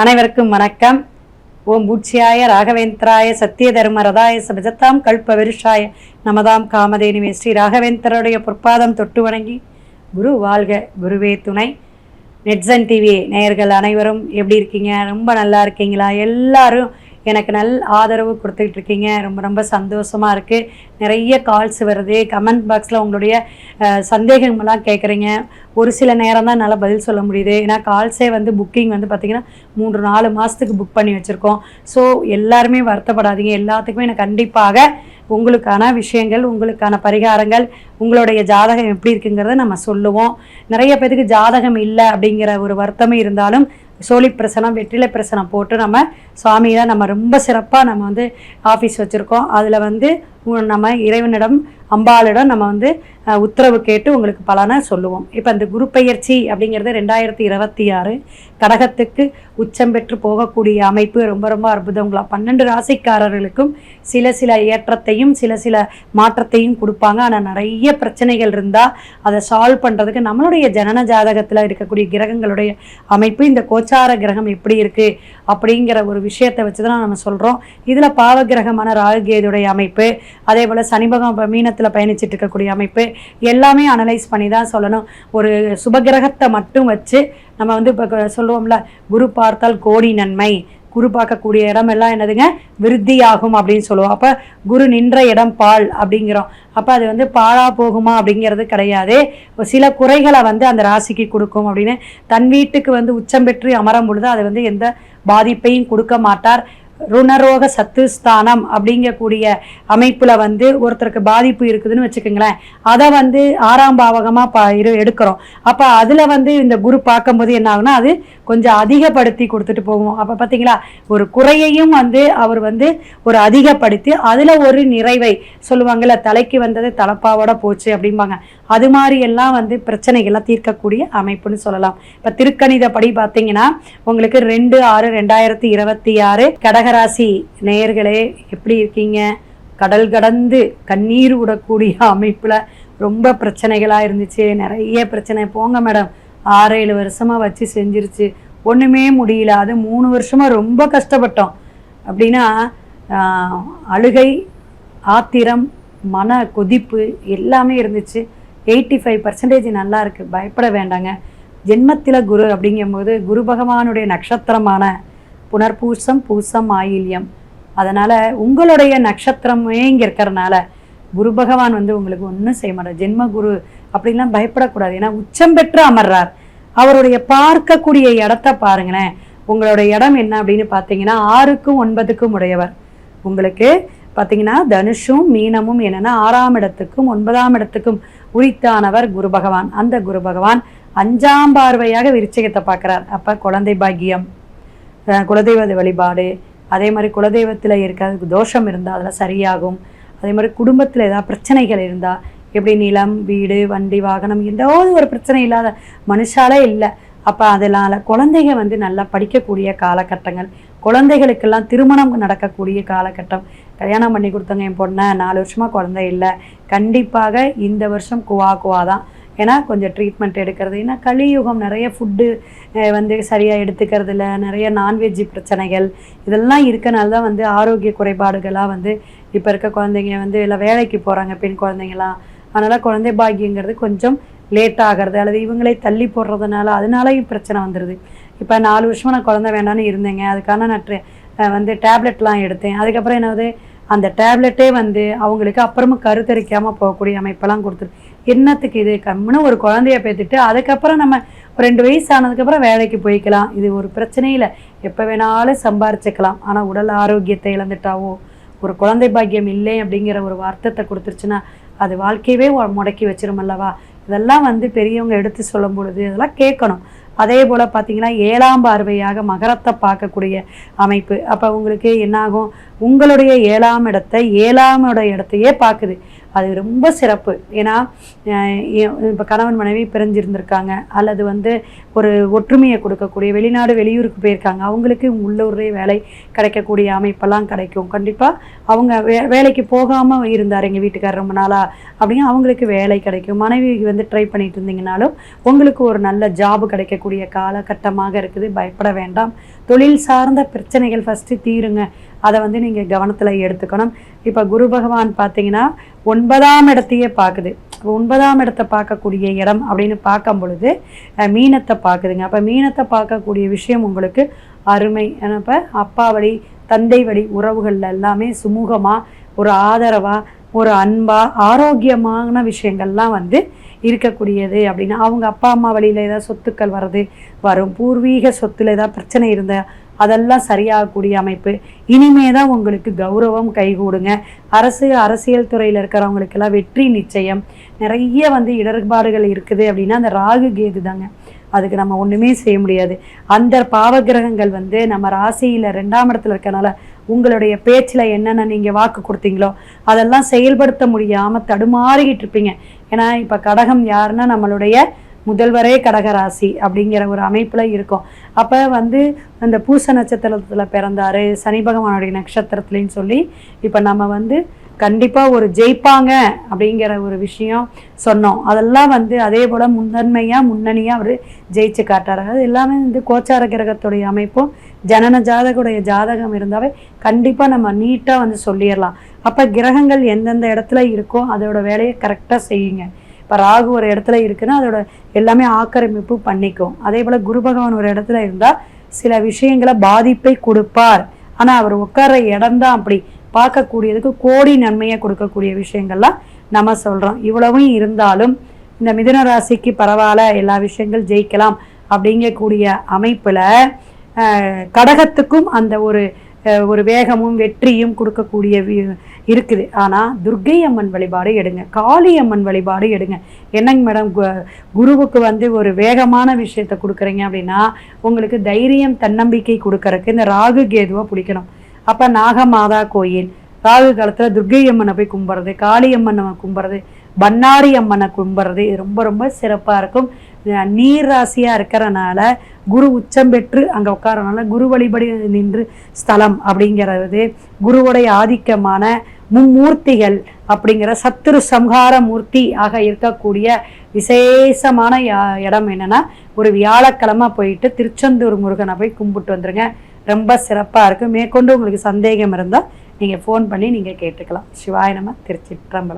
அனைவருக்கும் வணக்கம். ஓம் பூச்சியாய ராகவேந்திராய சத்திய தர்ம ரதாய சபஜத்தாம் கல்ப விருஷாய நமதாம் காமதேனுவே ஸ்ரீ ராகவேந்திரருடைய பொற்பாதம் தொட்டு வணங்கி குரு வாழ்க குருவே துணை. நெட்சன் டிவி நேயர்கள் அனைவரும் எப்படி இருக்கீங்க? ரொம்ப நல்லா இருக்கீங்களா? எல்லாரும் எனக்கு ஆதரவு கொடுத்துக்கிட்டு இருக்கீங்க. ரொம்ப ரொம்ப சந்தோஷமாக இருக்குது. நிறைய கால்ஸ் வருது. கமெண்ட் பாக்ஸில் உங்களுடைய சந்தேகங்கள்லாம் கேட்குறீங்க. ஒரு சில நேரம் தான் என்னால் பதில் சொல்ல முடியுது. ஏன்னா கால்ஸே புக்கிங் பார்த்திங்கன்னா 3-4 மாதத்துக்கு புக் பண்ணி வச்சுருக்கோம். ஸோ எல்லாருமே வருத்தப்படாதீங்க. எல்லாத்துக்குமே எனக்கு கண்டிப்பாக உங்களுக்கான விஷயங்கள், உங்களுக்கான பரிகாரங்கள், உங்களுடைய ஜாதகம் எப்படி இருக்குங்கிறத நம்ம சொல்லுவோம். நிறைய பேருக்கு ஜாதகம் இல்லை அப்படிங்கிற ஒரு வருத்தமே இருந்தாலும் சோழி பிரசனம், வெற்றிலை பிரசனம் போட்டு நம்ம சுவாமியை நம்ம ரொம்ப சிறப்பாக நம்ம ஆஃபீஸ் வச்சுருக்கோம். அதில் நம்ம இறைவனிடம், அம்பாளிடம் நம்ம உத்தரவு கேட்டு உங்களுக்கு பலனை சொல்லுவோம். இப்போ இந்த குரு பெயர்ச்சி அப்படிங்கிறது 2026 கடகத்துக்கு உச்சம் பெற்று போகக்கூடிய அமைப்பு ரொம்ப ரொம்ப அற்புதங்களா 12 ராசிக்காரர்களுக்கும் சில ஏற்றத்தையும் சில மாற்றத்தையும் கொடுப்பாங்க. ஆனால் நிறைய பிரச்சனைகள் இருந்தால் அதை சால்வ் பண்ணுறதுக்கு நம்மளுடைய ஜனன ஜாதகத்தில் இருக்கக்கூடிய கிரகங்களுடைய அமைப்பு, இந்த கோச்சார கிரகம் எப்படி இருக்குது அப்படிங்கிற ஒரு விஷயத்தை வச்சு தான் நம்ம சொல்கிறோம். இதில் பாவ கிரகமான ராகுகேதுடைய அமைப்பு, அதே போல் சனிபகம் மீனத்தில் பயணிச்சுட்டு இருக்கக்கூடிய அமைப்பு எல்லாமே அனலைஸ் பண்ணி தான் சொல்லணும். ஒரு சுபகிரகத்தை மட்டும் வச்சு நம்ம இப்போ சொல்லுவோம்ல, குரு பார்த்தால் கோடி நன்மை, குரு பார்க்கக்கூடிய இடம் எல்லாம் என்னதுங்க, விருத்தியாகும் அப்படின்னு சொல்லுவோம். அப்போ குரு நின்ற இடம் பால் அப்படிங்கிறோம். அப்போ அது பாழா போகுமா அப்படிங்கிறது கிடையாது. சில குறைகளை அந்த ராசிக்கு கொடுக்கும் அப்படின்னு தன் வீட்டுக்கு உச்சம் பெற்று அமரும் பொழுது அது எந்த பாதிப்பையும் கொடுக்க மாட்டார். ருணரோக சத்துஸ்தானம் அப்படிங்கக்கூடிய அமைப்பில் ஒருத்தருக்கு பாதிப்பு இருக்குதுன்னு வச்சுக்கோங்களேன். அதை 6ஆம் பாவகமாக எடுக்கிறோம். அப்போ அதில் இந்த குரு பார்க்கும்போது என்ன ஆகுனா அது கொஞ்சம் அதிகப்படுத்தி கொடுத்துட்டு போகும். அப்போ பார்த்தீங்களா, ஒரு குறையையும் அவர் ஒரு அதிகப்படுத்தி அதில் ஒரு நிறைவை சொல்லுவாங்கள்ல, தலைக்கு வந்தது தலப்பாவோட போச்சு அப்படிம்பாங்க. அது மாதிரி எல்லாம் பிரச்சனைகள்லாம் தீர்க்கக்கூடிய அமைப்புன்னு சொல்லலாம். இப்போ திருக்கணிதப்படி பார்த்தீங்கன்னா உங்களுக்கு 2/6/2026 கடகராசி நேயர்களே எப்படி இருக்கீங்க? கடல் கடந்து கண்ணீர் விடக்கூடிய அமைப்பில் ரொம்ப பிரச்சனைகளாக இருந்துச்சு. நிறைய பிரச்சனை. போங்க மேடம், 6-7 வருஷமாக வச்சு செஞ்சிருச்சு, ஒன்றுமே முடியல. அது 3 வருஷமாக ரொம்ப கஷ்டப்பட்டோம் அப்படின்னா அழுகை, ஆத்திரம், மன கொதிப்பு எல்லாமே இருந்துச்சு. 85% நல்லா இருக்குது. பயப்பட வேண்டாங்க. ஜென்மத்தில் குரு அப்படிங்கும்போது குரு பகவானுடைய நட்சத்திரமான புனர்பூசம், பூசம், ஆயில்யம். அதனால் உங்களுடைய நட்சத்திரமே இங்கே இருக்கிறனால குரு பகவான் உங்களுக்கு ஒன்றும் செய்ய மாட்டார். ஜென்ம குரு அப்படின்லாம் பயப்படக்கூடாது. ஏன்னா உச்சம் பெற்று அமர்றார். அவருடைய பார்க்கக்கூடிய இடத்த பாருங்களேன். உங்களுடைய இடம் என்ன அப்படின்னு பார்த்தீங்கன்னா 6க்கும் 9க்கும் உடையவர். உங்களுக்கு பார்த்தீங்கன்னா தனுஷும் மீனமும் என்னென்னா 6ஆம் இடத்துக்கும் 9ஆம் இடத்துக்கும் உரித்தானவர் குரு பகவான். அந்த குரு பகவான் 5ஆம் பார்வையாக விருச்சிகத்தை பார்க்குறார். அப்போ குழந்தை பாக்கியம், குலதெய்வ வழிபாடு, அதே மாதிரி குலதெய்வத்தில் இருக்க தோஷம் இருந்தால் அதில் சரியாகும். அதே மாதிரி குடும்பத்தில் ஏதாவது பிரச்சனைகள் இருந்தால், எப்படி நிலம், வீடு, வண்டி, வாகனம், ஏதாவது ஒரு பிரச்சனை இல்லாத மனுஷாலே இல்லை. அப்போ அதனால் குழந்தைங்க நல்லா படிக்கக்கூடிய காலகட்டங்கள், குழந்தைகளுக்கெல்லாம் திருமணம் நடக்கக்கூடிய காலகட்டம். கல்யாணம் பண்ணி கொடுத்தவங்க என் பொண்ணை 4 வருஷமாக குழந்தை இல்லை, கண்டிப்பாக இந்த வருஷம் குவா தான். ஏன்னா கொஞ்சம் ட்ரீட்மெண்ட் எடுக்கிறது. ஏன்னா கலியுகம், நிறைய ஃபுட்டு சரியாக எடுத்துக்கிறது இல்லை, நிறைய நான்வெஜ் பிரச்சனைகள் இதெல்லாம் இருக்கனால தான் ஆரோக்கிய குறைபாடுகளாக இப்போ இருக்க குழந்தைங்க இல்லை வேலைக்கு போகிறாங்க, பெண் குழந்தைங்களாம். அதனால் குழந்தை பாக்கியங்கிறது கொஞ்சம் லேட் ஆகிறது, அல்லது இவங்களே தள்ளி போடுறதுனால அதனாலையும் பிரச்சனை வந்துடுது. இப்போ 4 வருஷமாக நான் குழந்தை வேண்டான்னு இருந்தேங்க. அதுக்கான நான் டேப்லெட்லாம் எடுத்தேன். அதுக்கப்புறம் என்னது, அந்த டேப்லெட்டே அவங்களுக்கு அப்புறமும் கருத்தரிக்காமல் போகக்கூடிய அமைப்பெல்லாம் கொடுத்துரு. என்னத்துக்கு இது? கம்முன்னு ஒரு குழந்தைய பேத்துட்டு அதுக்கப்புறம் நம்ம 2 வயசு ஆனதுக்கப்புறம் வேலைக்கு போய்க்கலாம். இது ஒரு பிரச்சனையில் எப்போ வேணாலும் சம்பாரிச்சுக்கலாம். ஆனால் உடல் ஆரோக்கியத்தை இழந்துட்டாவோ, ஒரு குழந்தை பாக்கியம் இல்லை அப்படிங்கிற ஒரு வார்த்தத்தை கொடுத்துருச்சுன்னா அது வாழ்க்கையவே முடக்கி வச்சிரும் அல்லவா. இதெல்லாம் பெரியவங்க எடுத்து சொல்லும் பொழுது அதெல்லாம் கேட்கணும். அதே போல் பார்த்திங்கன்னா 7ஆம் பார்வையாக மகரத்தை பார்க்கக்கூடிய அமைப்பு. அப்போ உங்களுக்கு என்னாகும், உங்களுடைய 7ஆம் இடத்தை 7ஆம் இடத்தையே பார்க்குது. அது ரொம்ப சிறப்பு. ஏன்னா இப்போ கணவன் மனைவி பிரிஞ்சிருந்திருக்காங்க, அல்லது ஒரு ஒற்றுமையை கொடுக்கக்கூடிய, வெளிநாடு வெளியூருக்கு போயிருக்காங்க, அவங்களுக்கு உள்ளூரே வேலை கிடைக்கக்கூடிய அமைப்பெல்லாம் கிடைக்கும். கண்டிப்பாக அவங்க வேலைக்கு போகாமல் இருந்தார் எங்கள் வீட்டுக்காரர் ரொம்ப நாளாக அப்படின்னா அவங்களுக்கு வேலை கிடைக்கும். மனைவி ட்ரை பண்ணிட்டு இருந்தீங்கனாலும் உங்களுக்கு ஒரு நல்ல ஜாபு கிடைக்கக்கூடிய காலகட்டமாக இருக்குது. பயப்பட வேண்டாம். தொழில் சார்ந்த பிரச்சனைகள் ஃபஸ்ட்டு தீருங்க. அதை வந்து நீங்கள் கவனத்தில் எடுத்துக்கணும். இப்போ குரு பகவான் பார்த்தீங்கன்னா 9ஆம் இடத்தையே பார்க்குது. 9ஆம் இடத்தை பார்க்கக்கூடிய இடம் அப்படின்னு பார்க்கும் பொழுது மீனத்தை பார்க்குதுங்க. அப்போ மீனத்தை பார்க்கக்கூடிய விஷயம் உங்களுக்கு அருமை. இப்போ அப்பா வழி தந்தை வழி உறவுகள் எல்லாமே சுமூகமாக ஒரு ஆதரவாக ஒரு அன்பாக ஆரோக்கியமான விஷயங்கள்லாம் வந்து இருக்கக்கூடியது. அப்படின்னா அவங்க அப்பா அம்மா வழியில் ஏதாவது சொத்துக்கள் வரும், பூர்வீக சொத்துல ஏதாவது பிரச்சனை இருந்தால் அதெல்லாம் சரியாகக்கூடிய அமைப்பு. இனிமே தான் உங்களுக்கு கௌரவம் கைகூடுங்க. அரசியல் துறையில் இருக்கிறவங்களுக்கெல்லாம் வெற்றி நிச்சயம். நிறைய வந்து இடர்பாடுகள் இருக்குது அப்படின்னா அந்த ராகு கேது தாங்க. அதுக்கு நம்ம ஒன்றுமே செய்ய முடியாது. அந்த பாவகிரகங்கள் வந்து நம்ம ராசியில் 2ஆம் இடத்துல இருக்கனால உங்களுடைய பேச்சில் என்னென்ன நீங்கள் வாக்கு கொடுத்தீங்களோ அதெல்லாம் செயல்படுத்த முடியாமல் தடுமாறிக்கிட்டு இருப்பீங்க. ஏன்னா இப்போ கடகம் யாருன்னா நம்மளுடைய முதல்வரே கடகராசி அப்படிங்கிற ஒரு அமைப்பில் இருக்கும். அப்போ வந்து அந்த பூச நட்சத்திரத்தில் பிறந்தார், சனி பகவானுடைய நட்சத்திரத்துலேன்னு சொல்லி இப்போ நம்ம வந்து கண்டிப்பாக ஒரு ஜெயிப்பாங்க அப்படிங்கிற ஒரு விஷயம் சொன்னோம். அதெல்லாம் வந்து அதே போல் முன்னணியாக அவர் ஜெயிச்சு காட்டாரு. அது எல்லாமே வந்து கோச்சார கிரகத்துடைய அமைப்பும் ஜனன ஜாதகுடைய ஜாதகம் இருந்தாவே கண்டிப்பாக நம்ம நீட்டாக வந்து சொல்லிடலாம். அப்போ கிரகங்கள் எந்தெந்த இடத்துல இருக்கோ அதோட வேலையை கரெக்டாக செய்யுங்க. இப்போ ராகு ஒரு இடத்துல இருக்குன்னா அதோட எல்லாமே ஆக்கிரமிப்பு பண்ணிக்கும். அதே போல் குரு பகவான் ஒரு இடத்துல இருந்தால் சில விஷயங்களை பாதிப்பை கொடுப்பார். ஆனால் அவர் உட்கார்ற இடம்தான் அப்படி பார்க்கக்கூடியதுக்கு கோடி நன்மையை கொடுக்கக்கூடிய விஷயங்கள்லாம் நம்ம சொல்கிறோம். இவ்வளவும் இருந்தாலும் இந்த மிதுன ராசிக்கு பரவாயில்ல, எல்லா விஷயங்கள் ஜெயிக்கலாம் அப்படிங்கக்கூடிய அமைப்பில் கடகத்துக்கும் அந்த ஒரு வேகமும் வெற்றியும் கொடுக்கக்கூடிய இருக்குது. ஆனால் துர்க்கை அம்மன் வழிபாடு எடுங்க, காளி அம்மன் வழிபாடு எடுங்க. என்னங்க மேடம் குருவுக்கு வந்து ஒரு வேகமான விஷயத்தை கொடுக்குறீங்க அப்படின்னா உங்களுக்கு தைரியம் தன்னம்பிக்கை கொடுக்கறதுக்கு இந்த ராகு கேதுவை பிடிக்கணும். அப்போ நாகமாதா கோயில் ராகு காலத்தில் துர்க்கை அம்மனை போய் கும்பிட்றது, காளி அம்மனை கும்பிட்றது, பன்னாரி அம்மனை கும்பிட்றது இது ரொம்ப ரொம்ப சிறப்பாக இருக்கும். நீர் ராசியாக இருக்கிறனால குரு உச்சம் பெற்று அங்கே உட்காரனால குரு வழிபடி நின்று ஸ்தலம் அப்படிங்கிறது குருவுடைய ஆதிக்கமான மும்மூர்த்திகள் அப்படிங்கிற சத்துரு சம்ஹார மூர்த்தி ஆக இருக்கக்கூடிய விசேஷமான இடம் என்னன்னா ஒரு வியாழக்கிழமை போயிட்டு திருச்செந்தூர் முருகனை போய் கும்பிட்டு வந்துருங்க. ரொம்ப சிறப்பாக இருக்கும். மேற்கொண்டு உங்களுக்கு சந்தேகம் இருந்தால் நீங்கள் ஃபோன் பண்ணி நீங்கள் கேட்டுக்கலாம். சிவாய நம. திருச்சிற்றம்பலம்.